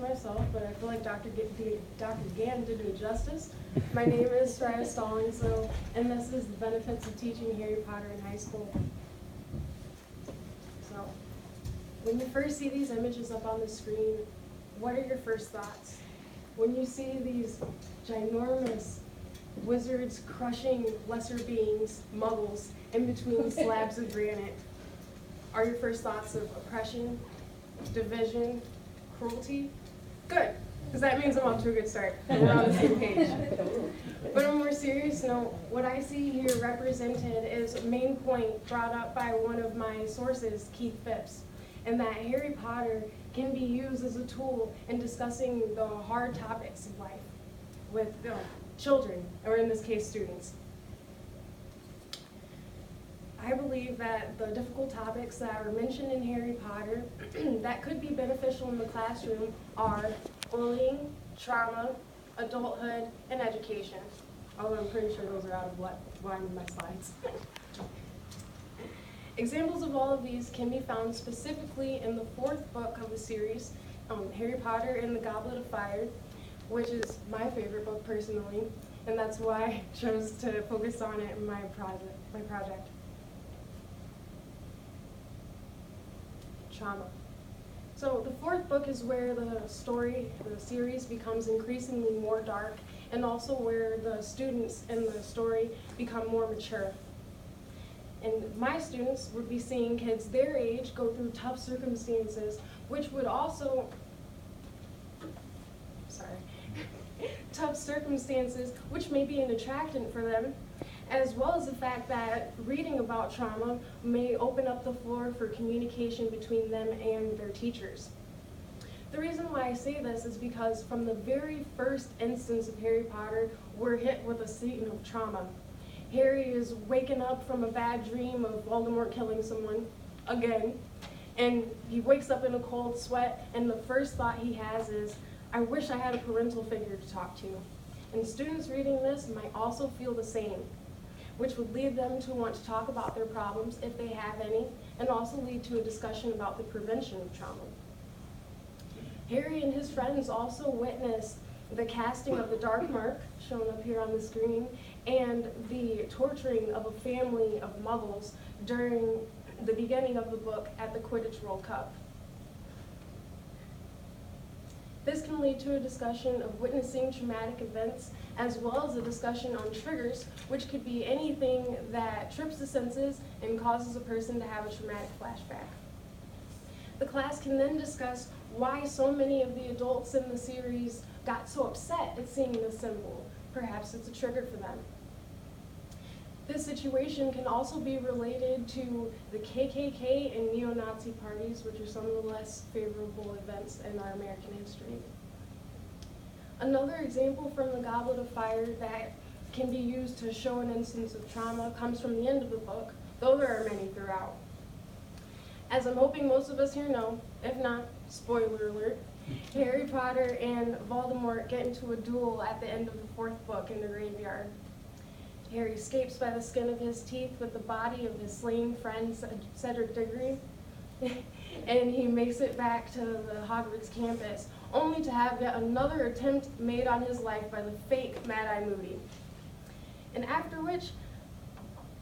myself, but I feel like Dr. Gann did it justice. My name is Soryia and this is the benefits of teaching Harry Potter in high school. So, when you first see these images up on the screen, what are your first thoughts? When you see these ginormous wizards crushing lesser beings, muggles, in between slabs of granite, are your first thoughts of oppression, division, cruelty? Good, because that means I'm off to a good start and we're on the same page. But on a more serious note, what I see here represented is a main point brought up by one of my sources, Keith Phipps, and that Harry Potter can be used as a tool in discussing the hard topics of life with children, or in this case, students. I believe that the difficult topics that are mentioned in Harry Potter that could be beneficial in the classroom are bullying, trauma, adulthood, and education. Although I'm pretty sure those are out of line with my slides. Examples of all of these can be found specifically in the 4th book of the series, Harry Potter and the Goblet of Fire, which is my favorite book personally, and that's why I chose to focus on it in my project. Trauma. So the 4th book is where the series becomes increasingly more dark, and also where the students in the story become more mature. And my students would be seeing kids their age go through tough circumstances, which would also, tough circumstances, which may be an attractant for them, as well as the fact that reading about trauma may open up the floor for communication between them and their teachers. The reason why I say this is because from the very first instance of Harry Potter, we're hit with a scene of trauma. Harry is waking up from a bad dream of Voldemort killing someone, again, and he wakes up in a cold sweat, and the first thought he has is, I wish I had a parental figure to talk to. And students reading this might also feel the same, which would lead them to want to talk about their problems if they have any, and also lead to a discussion about the prevention of trauma. Harry and his friends also witnessed the casting of the Dark Mark, shown up here on the screen, and the torturing of a family of muggles during the beginning of the book at the Quidditch World Cup. This can lead to a discussion of witnessing traumatic events, as well as a discussion on triggers, which could be anything that trips the senses and causes a person to have a traumatic flashback. The class can then discuss why so many of the adults in the series got so upset at seeing this symbol. Perhaps it's a trigger for them. This situation can also be related to the KKK and neo-Nazi parties, which are some of the less favorable events in our American history. Another example from the Goblet of Fire that can be used to show an instance of trauma comes from the end of the book, though there are many throughout. As I'm hoping most of us here know, if not, spoiler alert, Harry Potter and Voldemort get into a duel at the end of the 4th book in the graveyard. Harry escapes by the skin of his teeth with the body of his slain friend, Cedric Diggory, and he makes it back to the Hogwarts campus, only to have yet another attempt made on his life by the fake Mad-Eye Moody. And after which,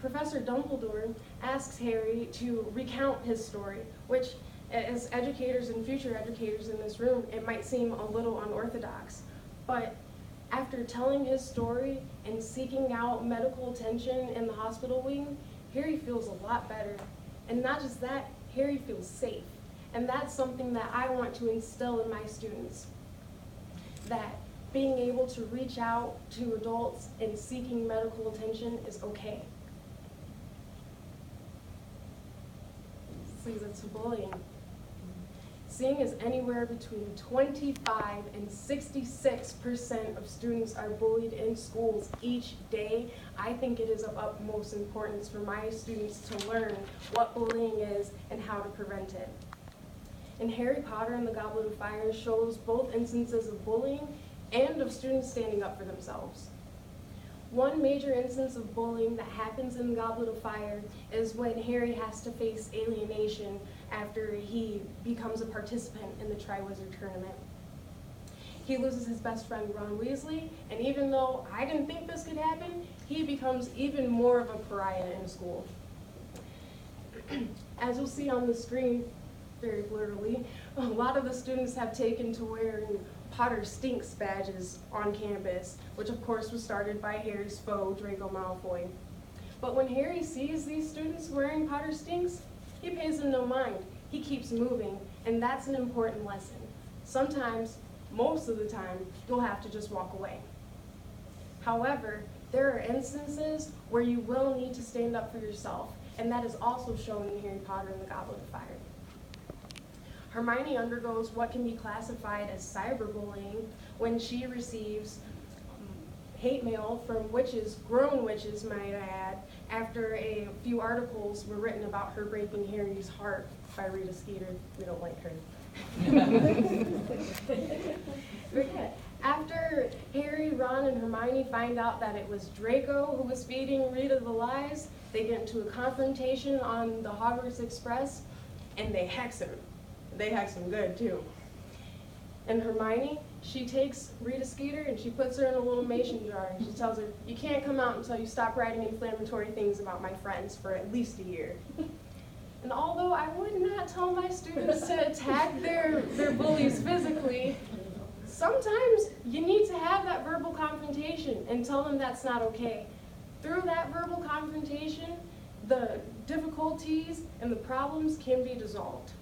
Professor Dumbledore asks Harry to recount his story, which, as educators and future educators in this room, it might seem a little unorthodox, but after telling his story and seeking out medical attention in the hospital wing, Harry feels a lot better. And not just that, Harry feels safe. And that's something that I want to instill in my students. That being able to reach out to adults and seeking medical attention is okay. This leads us to bullying. Seeing as anywhere between 25 and 66% of students are bullied in schools each day, I think it is of utmost importance for my students to learn what bullying is and how to prevent it. And Harry Potter and the Goblet of Fire shows both instances of bullying and of students standing up for themselves. One major instance of bullying that happens in the Goblet of Fire is when Harry has to face alienation after he becomes a participant in the Triwizard Tournament. He loses his best friend, Ron Weasley, and even though I didn't think this could happen, he becomes even more of a pariah in school. As you'll see on the screen, very blurrily, a lot of the students have taken to wearing Potter Stinks badges on campus, which of course was started by Harry's foe, Draco Malfoy. But when Harry sees these students wearing Potter Stinks, he pays them no mind. He keeps moving, and that's an important lesson. Sometimes, most of the time, you'll have to just walk away. However, there are instances where you will need to stand up for yourself, and that is also shown in Harry Potter and the Goblet of Fire. Hermione undergoes what can be classified as cyberbullying when she receives hate mail from witches, grown witches might I add, after a few articles were written about her breaking Harry's heart by Rita Skeeter. We don't like her. After Harry, Ron, and Hermione find out that it was Draco who was feeding Rita the lies, they get into a confrontation on the Hogwarts Express, and they hex him. They hex him good, too. And Hermione, she takes Rita Skeeter and she puts her in a little mason jar, and she tells her, "You can't come out until you stop writing inflammatory things about my friends for at least a year." And although I would not tell my students to attack their bullies physically, sometimes you need to have that verbal confrontation and tell them that's not okay. Through that verbal confrontation, the difficulties and the problems can be dissolved.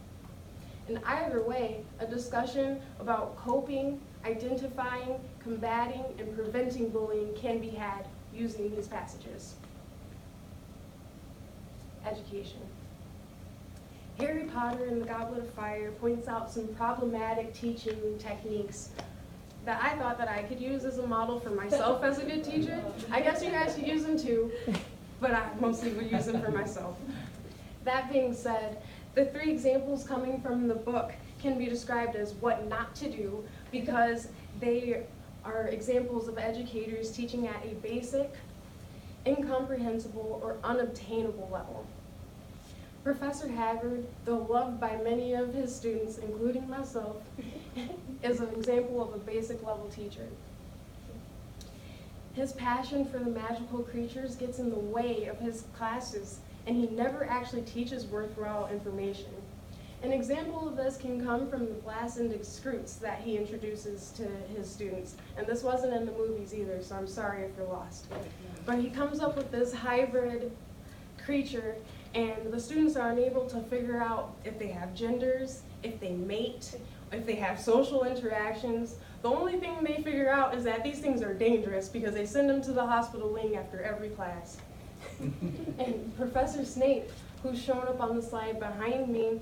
In either way, a discussion about coping, identifying, combating, and preventing bullying can be had using these passages. Education. Harry Potter and the Goblet of Fire points out some problematic teaching techniques that I thought that I could use as a model for myself as a good teacher. I guess you guys could use them too, but I mostly would use them for myself. That being said, the 3 examples coming from the book can be described as what not to do because they are examples of educators teaching at a basic, incomprehensible, or unobtainable level. Professor Hagrid, though loved by many of his students, including myself, is an example of a basic level teacher. His passion for the magical creatures gets in the way of his classes, and he never actually teaches worthwhile information. An example of this can come from the blast index scroots that he introduces to his students. And this wasn't in the movies either, so I'm sorry if you're lost. But he comes up with this hybrid creature, and the students are unable to figure out if they have genders, if they mate, if they have social interactions. The only thing they figure out is that these things are dangerous because they send them to the hospital wing after every class. And Professor Snape, who's shown up on the slide behind me,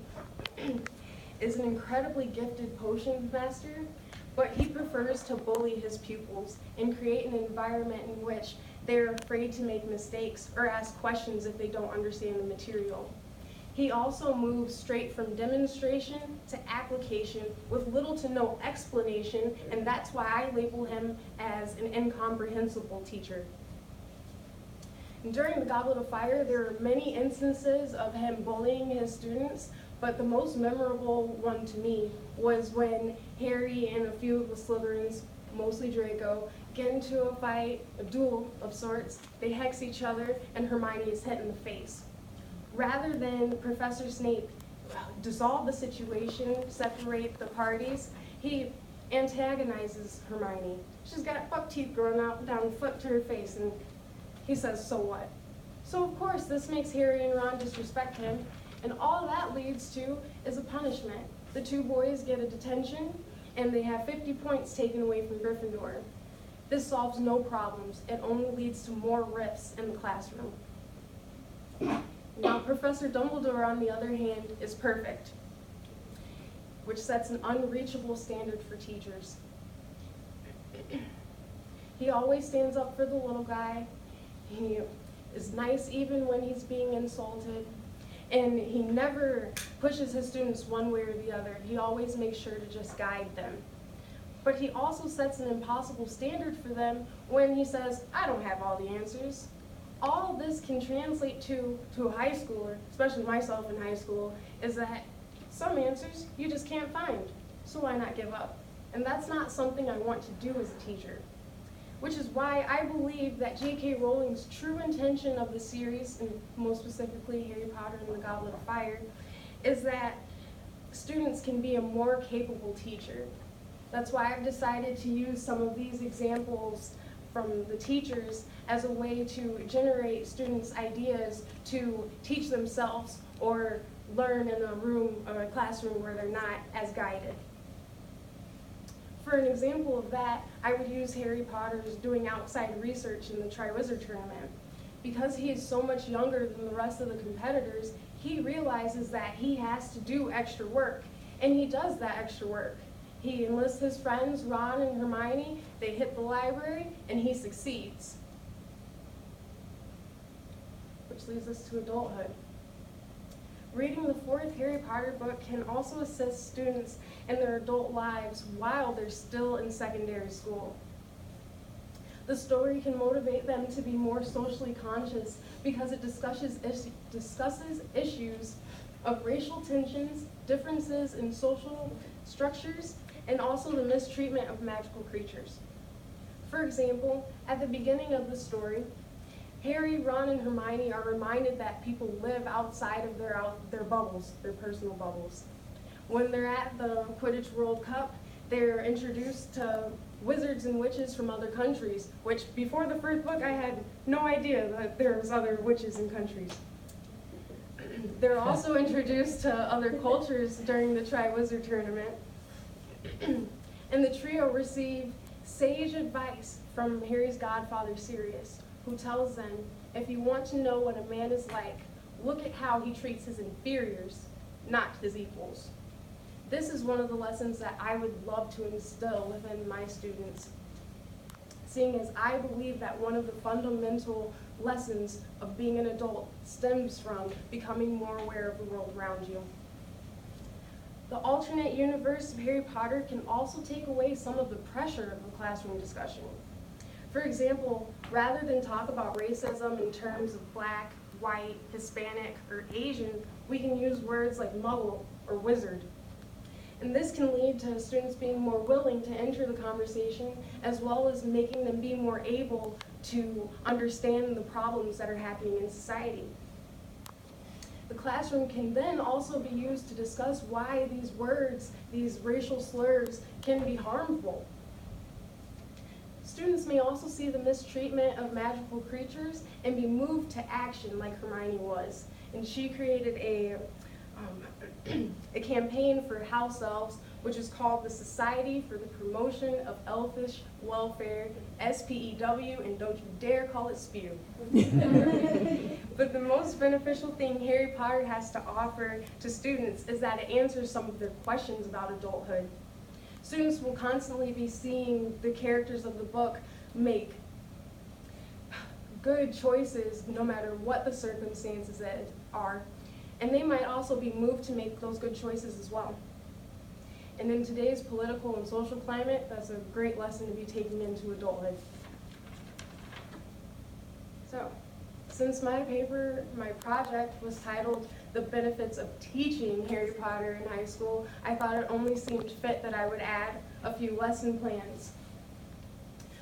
is an incredibly gifted potion master, but he prefers to bully his pupils and create an environment in which they're afraid to make mistakes or ask questions if they don't understand the material. He also moves straight from demonstration to application with little to no explanation, and that's why I label him as an incomprehensible teacher. During the Goblet of Fire, there are many instances of him bullying his students, but the most memorable one to me was when Harry and a few of the Slytherins, mostly Draco, get into a fight, a duel of sorts. They hex each other, and Hermione is hit in the face. Rather than Professor Snape dissolve the situation, separate the parties, he antagonizes Hermione. She's got buck teeth growing out down foot to her face, and he says, "So what?" So of course this makes Harry and Ron disrespect him, and all that leads to is a punishment. The 2 boys get a detention, and they have 50 points taken away from Gryffindor. This solves no problems. It only leads to more rifts in the classroom. Now, Professor Dumbledore, on the other hand, is perfect, which sets an unreachable standard for teachers. He always stands up for the little guy. He is nice even when he's being insulted. And he never pushes his students one way or the other. He always makes sure to just guide them. But he also sets an impossible standard for them when he says, "I don't have all the answers." All this can translate to a high schooler, especially myself in high school, is that some answers you just can't find, so why not give up? And that's not something I want to do as a teacher. Which is why I believe that J.K. Rowling's true intention of the series, and most specifically Harry Potter and the Goblet of Fire, is that students can be a more capable teacher. That's why I've decided to use some of these examples from the teachers as a way to generate students' ideas to teach themselves or learn in a room or a classroom where they're not as guided. For an example of that, I would use Harry Potter's doing outside research in the Triwizard Tournament. Because he is so much younger than the rest of the competitors, he realizes that he has to do extra work, and he does that extra work. He enlists his friends, Ron and Hermione, they hit the library, and he succeeds. Which leads us to adulthood. Reading the fourth Harry Potter book can also assist students in their adult lives while they're still in secondary school. The story can motivate them to be more socially conscious because it discusses issues of racial tensions, differences in social structures, and also the mistreatment of magical creatures. For example, at the beginning of the story, Harry, Ron, and Hermione are reminded that people live outside of their bubbles, their personal bubbles. When they're at the Quidditch World Cup, they're introduced to wizards and witches from other countries, which before the first book I had no idea that there was other witches and countries. They're also introduced to other cultures during the Triwizard Tournament. And the trio receive sage advice from Harry's godfather Sirius, who tells them, if you want to know what a man is like, look at how he treats his inferiors, not his equals. This is one of the lessons that I would love to instill within my students, seeing as I believe that one of the fundamental lessons of being an adult stems from becoming more aware of the world around you. The alternate universe of Harry Potter can also take away some of the pressure of the classroom discussion. For example, rather than talk about racism in terms of black, white, Hispanic, or Asian, we can use words like muggle or wizard. And this can lead to students being more willing to enter the conversation, as well as making them be more able to understand the problems that are happening in society. The classroom can then also be used to discuss why these words, these racial slurs, can be harmful. Students may also see the mistreatment of magical creatures and be moved to action like Hermione was. And she created a campaign for house elves, which is called the Society for the Promotion of Elfish Welfare, SPEW, and don't you dare call it SPEW. But the most beneficial thing Harry Potter has to offer to students is that it answers some of their questions about adulthood. Students will constantly be seeing the characters of the book make good choices no matter what the circumstances are. And they might also be moved to make those good choices as well. And in today's political and social climate, that's a great lesson to be taking into adulthood. So, since my project was titled The Benefits of Teaching Harry Potter in High School, I thought it only seemed fit that I would add a few lesson plans.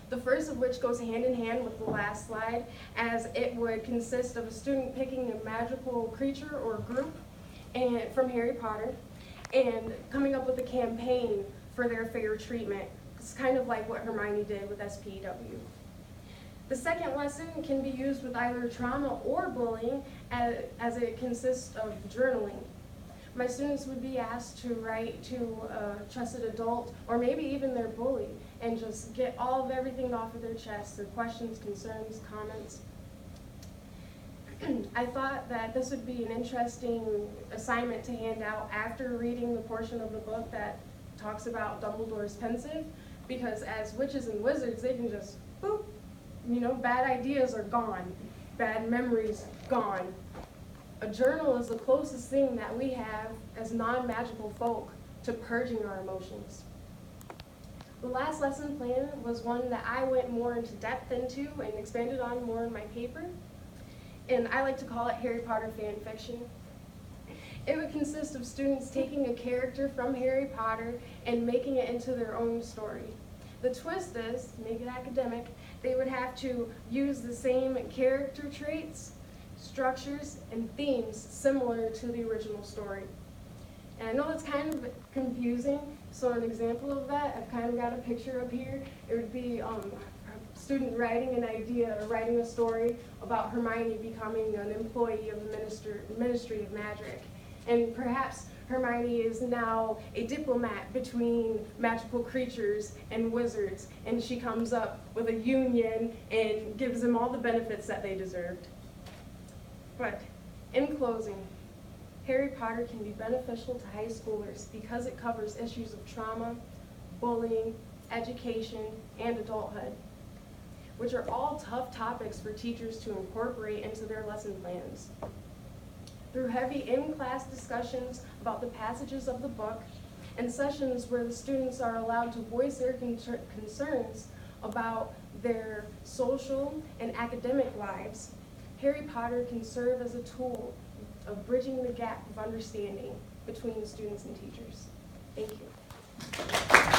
The first of which goes hand in hand with the last slide, as it would consist of a student picking a magical creature or group from Harry Potter and coming up with a campaign for their fair treatment. It's kind of like what Hermione did with SPEW. The second lesson can be used with either trauma or bullying, as it consists of journaling. My students would be asked to write to a trusted adult, or maybe even their bully, and just get all of everything off of their chest, their questions, concerns, comments. I thought that this would be an interesting assignment to hand out after reading the portion of the book that talks about Dumbledore's pensive, because as witches and wizards, they can just, boop, bad ideas are gone, bad memories gone. A journal is the closest thing that we have as non-magical folk to purging our emotions. The last lesson plan was one that I went more into depth into and expanded on more in my paper, and I like to call it Harry Potter fan fiction. It would consist of students taking a character from Harry Potter and making it into their own story. The twist is, to make it academic, they would have to use the same character traits, structures, and themes similar to the original story. And I know it's kind of confusing, so an example of that, I've kind of got a picture up here. It would be a student writing an idea or writing a story about Hermione becoming an employee of the Ministry of Magic. And perhaps Hermione is now a diplomat between magical creatures and wizards, and she comes up with a union and gives them all the benefits that they deserved. But in closing, Harry Potter can be beneficial to high schoolers because it covers issues of trauma, bullying, education, and adulthood, which are all tough topics for teachers to incorporate into their lesson plans. Through heavy in-class discussions about the passages of the book and sessions where the students are allowed to voice their concerns about their social and academic lives, Harry Potter can serve as a tool of bridging the gap of understanding between students and teachers. Thank you.